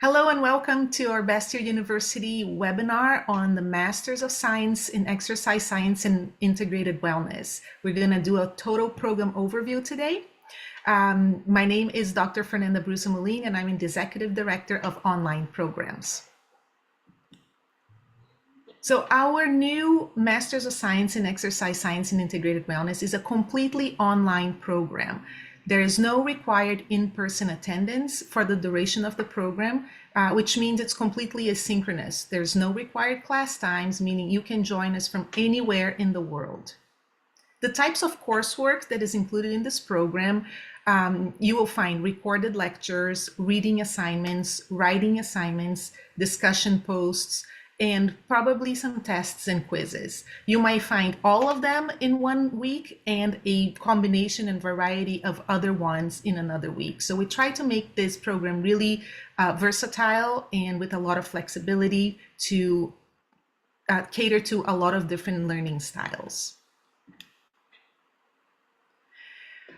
Hello and welcome to our Bastyr University webinar on the Masters of Science in Exercise Science and Integrated Wellness. We're going to do a total program overview today. My name is Dr. Fernanda Bruce-Molin and I'm the Executive Director of Online Programs. So our new Masters of Science in Exercise Science and Integrated Wellness is a completely online program. There is no required in-person attendance for the duration of the program, which means it's completely asynchronous. There's no required class times, meaning you can join us from anywhere in the world. The types of coursework that is included in this program, you will find recorded lectures, reading assignments, writing assignments, discussion posts, and probably some tests and quizzes. You might find all of them in one week and a combination and variety of other ones in another week. So we try to make this program really versatile and with a lot of flexibility to cater to a lot of different learning styles.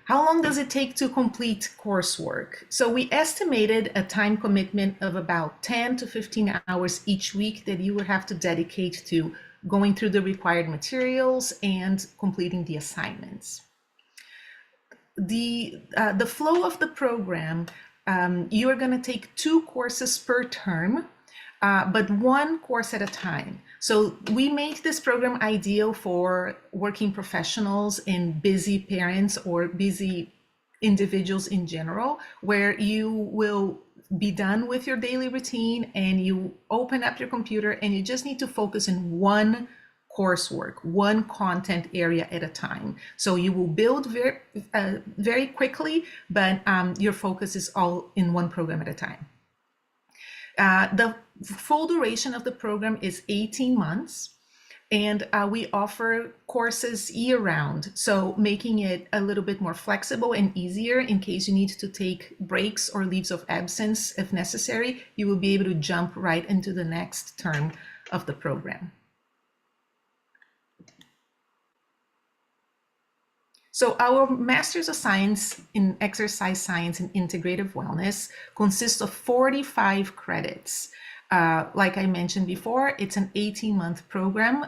How long does it take to complete coursework? So we estimated a time commitment of about 10 to 15 hours each week that you would have to dedicate to going through the required materials and completing the assignments. The flow of the program, you are going to take 2 courses per term, but 1 course at a time. So we make this program ideal for working professionals and busy parents or busy individuals in general, where you will be done with your daily routine and you open up your computer and you just need to focus in one coursework, one content area at a time. So you will build very quickly, but your focus is all in one program at a time. The full duration of the program is 18 months, and we offer courses year-round, so making it a little bit more flexible and easier in case you need to take breaks or leaves of absence if necessary. You will be able to jump right into the next term of the program. So our Masters of Science in Exercise Science and Integrative Wellness consists of 45 credits. Like I mentioned before, it's an 18-month program,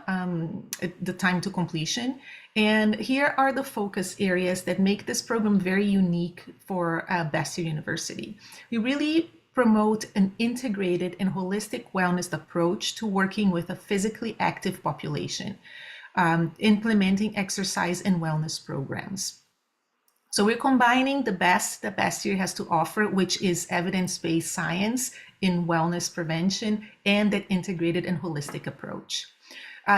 the time to completion. And here are the focus areas that make this program very unique for Bastyr University. We really promote an integrated and holistic wellness approach to working with a physically active population. Implementing exercise and wellness programs. So we're combining the best that Bastyr has to offer, which is evidence-based science in wellness prevention and that integrated and holistic approach.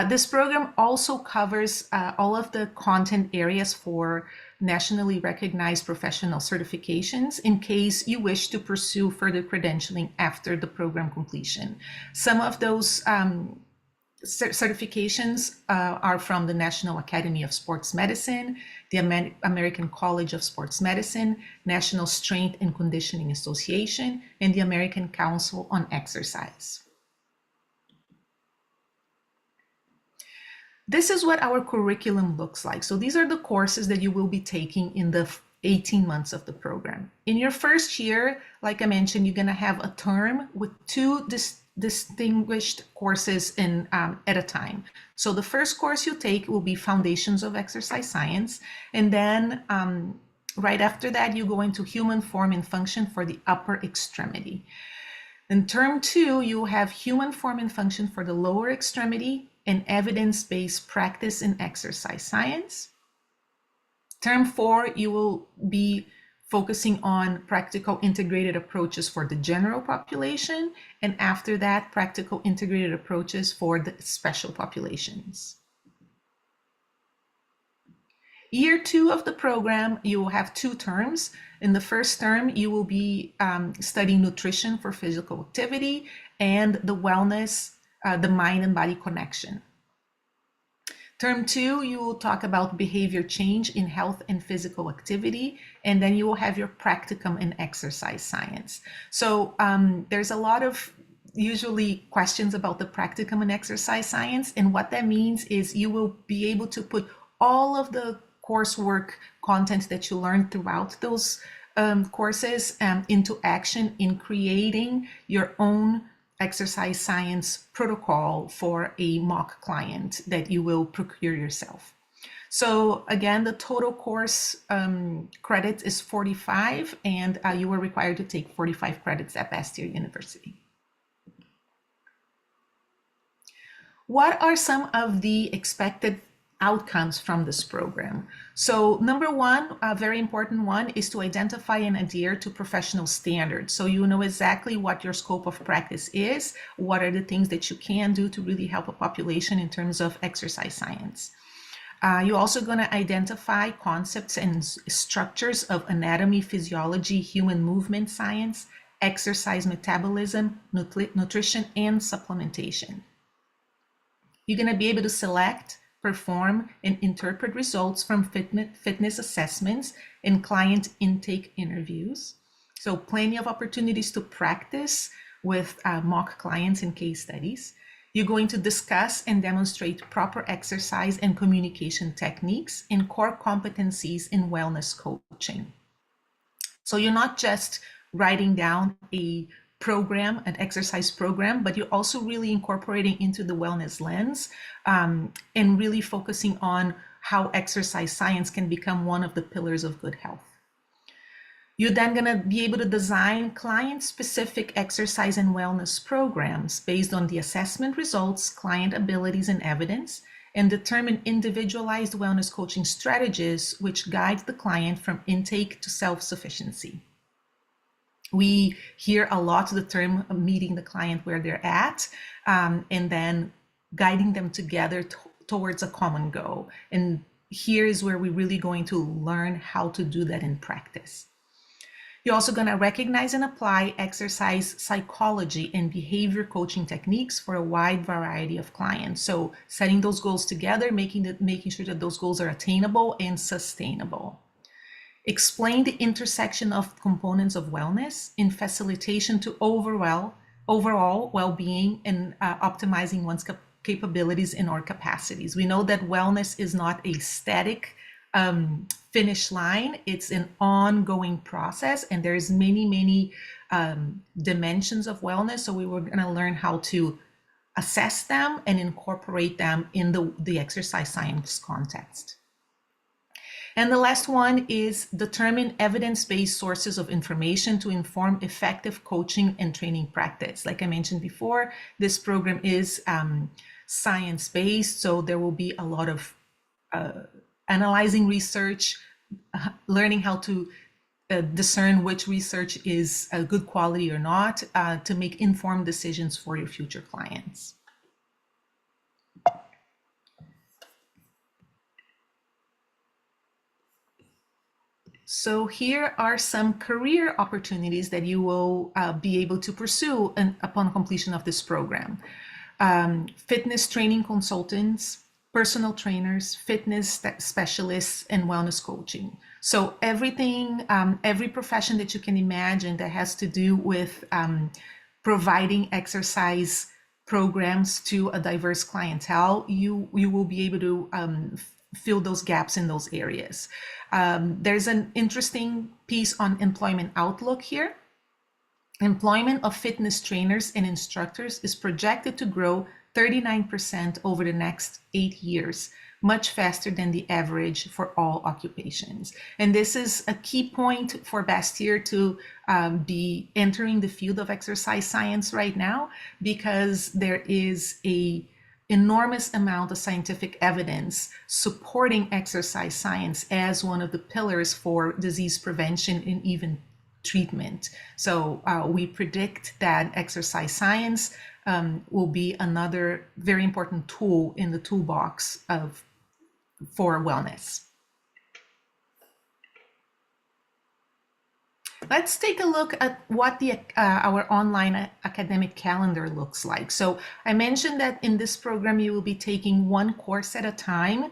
This program also covers all of the content areas for nationally recognized professional certifications in case you wish to pursue further credentialing after the program completion. Some of those certifications are from the National Academy of Sports Medicine, the American College of Sports Medicine, National Strength and Conditioning Association, and the American Council on Exercise. This is what our curriculum looks like. So these are the courses that you will be taking in the 18 months of the program. In your first year, like I mentioned, you're going to have a term with 2 distinguished courses at a time. So the first course you take will be Foundations of Exercise Science, and then right after that you go into Human Form and Function for the upper extremity. In term 2, you have Human Form and Function for the lower extremity and Evidence-Based Practice in Exercise Science. Term 4, you will be focusing on practical integrated approaches for the general population, and after that, practical integrated approaches for the special populations. Year 2 of the program, you will have 2 terms. In the first term, you will be studying nutrition for physical activity and the wellness, the mind and body connection. Term 2, you will talk about behavior change in health and physical activity, and then you will have your practicum in exercise science. So there's a lot of usually questions about the practicum in exercise science, and what that means is you will be able to put all of the coursework content that you learned throughout those courses into action in creating your own exercise science protocol for a mock client that you will procure yourself. So again, the total course credits is 45, and you are required to take 45 credits at Bastyr University. What are some of the expected outcomes from this program? So number one, a very important one, is to identify and adhere to professional standards. So you know exactly what your scope of practice is, what are the things that you can do to really help a population in terms of exercise science. You're also going to identify concepts and structures of anatomy, physiology, human movement science, exercise metabolism, nutrition, and supplementation. You're going to be able to select, perform, and interpret results from fitness assessments and client intake interviews. So plenty of opportunities to practice with mock clients and case studies. You're going to discuss and demonstrate proper exercise and communication techniques and core competencies in wellness coaching. So you're not just writing down a program, an exercise program, but you're also really incorporating into the wellness lens and really focusing on how exercise science can become one of the pillars of good health. You're then going to be able to design client-specific exercise and wellness programs based on the assessment results, client abilities, and evidence, and determine individualized wellness coaching strategies which guide the client from intake to self-sufficiency. We hear a lot the term meeting the client where they're at, and then guiding them together towards a common goal. And here is where we're really going to learn how to do that in practice. You're also going to recognize and apply exercise psychology and behavior coaching techniques for a wide variety of clients. So setting those goals together, making sure that those goals are attainable and sustainable. Explain the intersection of components of wellness in facilitation to overall well-being and optimizing one's capabilities and or capacities. We know that wellness is not a static finish line. It's an ongoing process, and there's many dimensions of wellness. So we were going to learn how to assess them and incorporate them in the exercise science context. And the last one is determine evidence-based sources of information to inform effective coaching and training practice. Like I mentioned before, this program is science-based, so there will be a lot of analyzing research, learning how to discern which research is good quality or not, to make informed decisions for your future clients. So here are some career opportunities that you will be able to pursue upon completion of this program. Fitness training consultants, personal trainers, fitness specialists, and wellness coaching. So everything, every profession that you can imagine that has to do with providing exercise programs to a diverse clientele, you will be able to fill those gaps in those areas. There's an interesting piece on Employment Outlook here. Employment of fitness trainers and instructors is projected to grow 39% over the next 8 years, much faster than the average for all occupations. And this is a key point for Bastyr to be entering the field of exercise science right now, because there is an enormous amount of scientific evidence supporting exercise science as one of the pillars for disease prevention and even treatment. So we predict that exercise science will be another very important tool in the toolbox for wellness. Let's take a look at what our online academic calendar looks like. So I mentioned that in this program, you will be taking one course at a time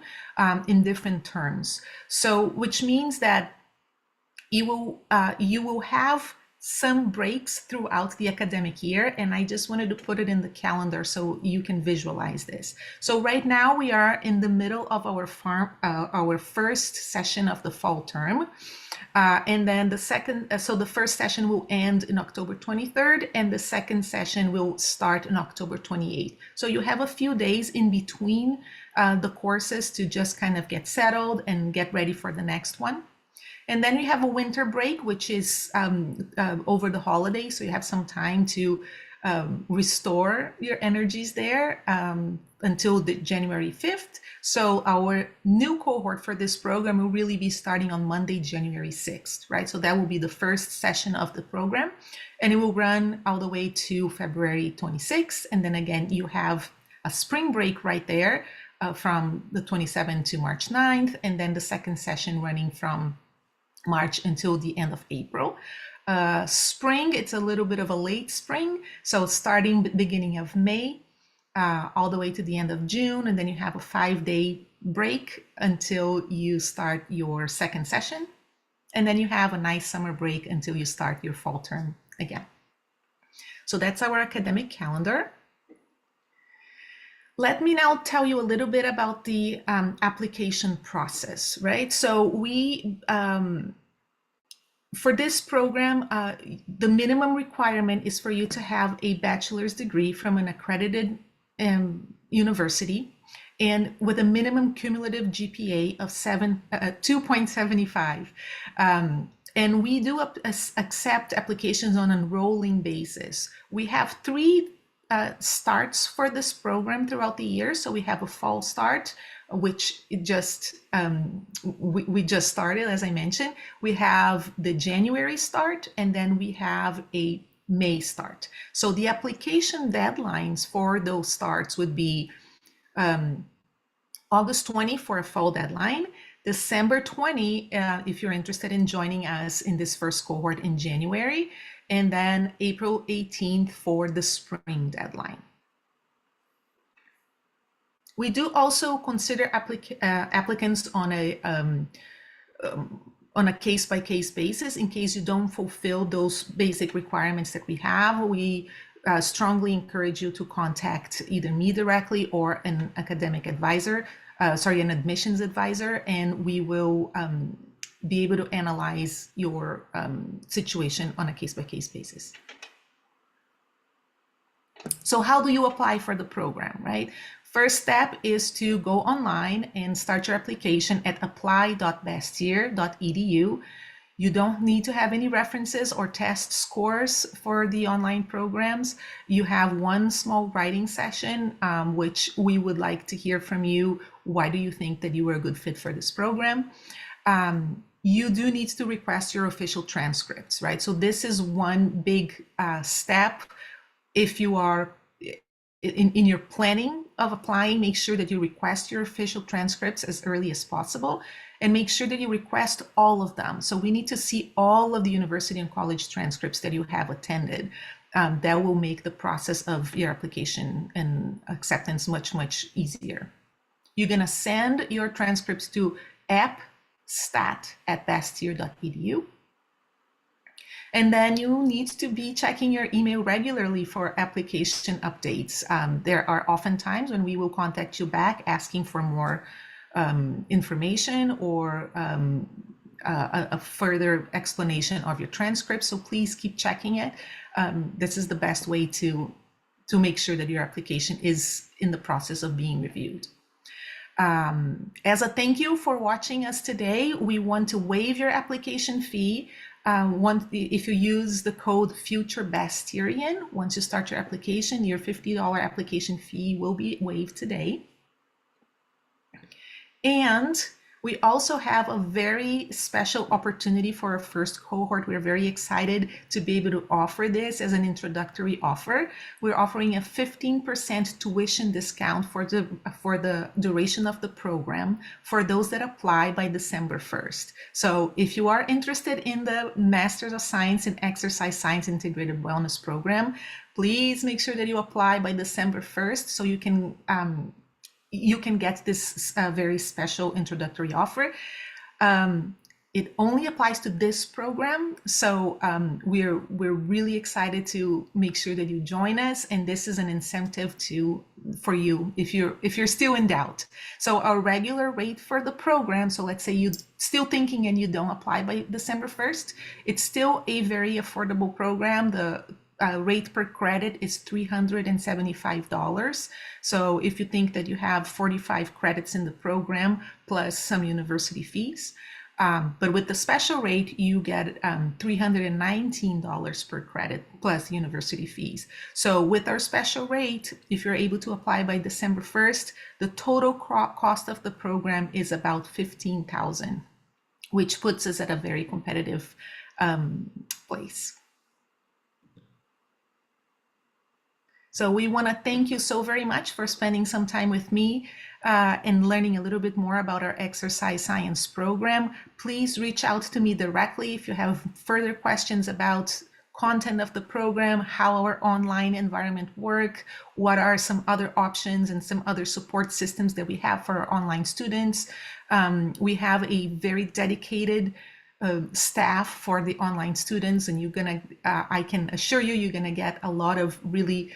in different terms. So which means that you will have some breaks throughout the academic year, and I just wanted to put it in the calendar so you can visualize this. So right now we are in the middle of our first session of the fall term. And then the first session will end in October 23rd, and the second session will start in October 28th. So you have a few days in between the courses to just kind of get settled and get ready for the next one. And then you have a winter break, which is over the holidays. So you have some time to restore your energies there until January 5th. So our new cohort for this program will really be starting on Monday, January 6th, right? So that will be the first session of the program, and it will run all the way to February 26th. And then again, you have a spring break right there from the 27th to March 9th, and then the second session running from March until the end of April. Spring, it's a little bit of a late spring. So starting beginning of May, all the way to the end of June, and then you have a 5-day break until you start your second session. And then you have a nice summer break until you start your fall term again. So that's our academic calendar. Let me now tell you a little bit about the application process, right? So for this program, the minimum requirement is for you to have a bachelor's degree from an accredited university and with a minimum cumulative GPA of 2.75. And we do accept applications on a rolling basis. We have 3 starts for this program throughout the year. So we have a fall start, which we just started, as I mentioned. We have the January start, and then we have a May start. So the application deadlines for those starts would be August 20 for a fall deadline, December 20 if you're interested in joining us in this first cohort in January, and then April 18th for the spring deadline. We do also consider applicants on a case-by-case basis in case you don't fulfill those basic requirements that we have. We strongly encourage you to contact either me directly or an academic advisor, an admissions advisor, and we will be able to analyze your situation on a case-by-case basis. So how do you apply for the program, right? First step is to go online and start your application at apply.bastyr.edu. You don't need to have any references or test scores for the online programs. You have one small writing session, which we would like to hear from you. Why do you think that you were a good fit for this program? You do need to request your official transcripts, right? So this is one big step. If you are in your planning of applying, make sure that you request your official transcripts as early as possible, and make sure that you request all of them. So we need to see all of the university and college transcripts that you have attended. That will make the process of your application and acceptance much, much easier. You're gonna send your transcripts to appstat@bastyr.edu. And then you need to be checking your email regularly for application updates. There are often times when we will contact you back asking for more information or a further explanation of your transcript. So please keep checking it. This is the best way to make sure that your application is in the process of being reviewed. As a thank you for watching us today, we want to waive your application fee. If you use the code FutureBastyrian, once you start your application, your $50 application fee will be waived today. And we also have a very special opportunity for our first cohort. We're very excited to be able to offer this as an introductory offer. We're offering a 15% tuition discount for the duration of the program for those that apply by December 1st. So if you are interested in the Masters of Science in Exercise Science Integrated Wellness program, please make sure that you apply by December 1st so you can get this very special introductory offer. It only applies to this program. So we're really excited to make sure that you join us, and this is an incentive for you if you're still in doubt. So our regular rate for the program, so let's say you're still thinking and you don't apply by December 1st, it's still a very affordable program. The rate per credit is $375. So if you think that you have 45 credits in the program plus some university fees, but with the special rate, you get $319 per credit plus university fees. So with our special rate, if you're able to apply by December 1st, the total cost of the program is about $15,000, which puts us at a very competitive place. So we want to thank you so very much for spending some time with me and learning a little bit more about our exercise science program. Please reach out to me directly if you have further questions about content of the program, how our online environment work, what are some other options and some other support systems that we have for our online students. We have a very dedicated staff for the online students, and I can assure you, you're gonna get a lot of really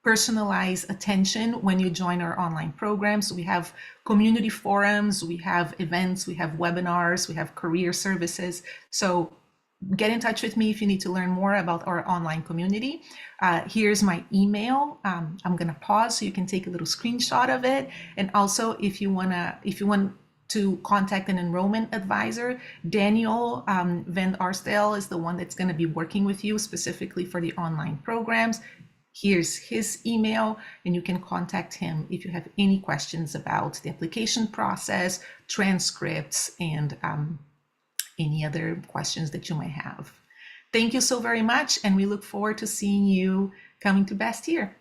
personalized attention when you join our online programs. We have community forums, we have events, we have webinars, we have career services. So get in touch with me if you need to learn more about our online community. Here's my email. I'm gonna pause so you can take a little screenshot of it. And also, if you want to contact an enrollment advisor, Daniel Van Arsdale is the one that's going to be working with you specifically for the online programs. Here's his email, and you can contact him if you have any questions about the application process, transcripts, and any other questions that you might have. Thank you so very much, and we look forward to seeing you coming to Bastyr.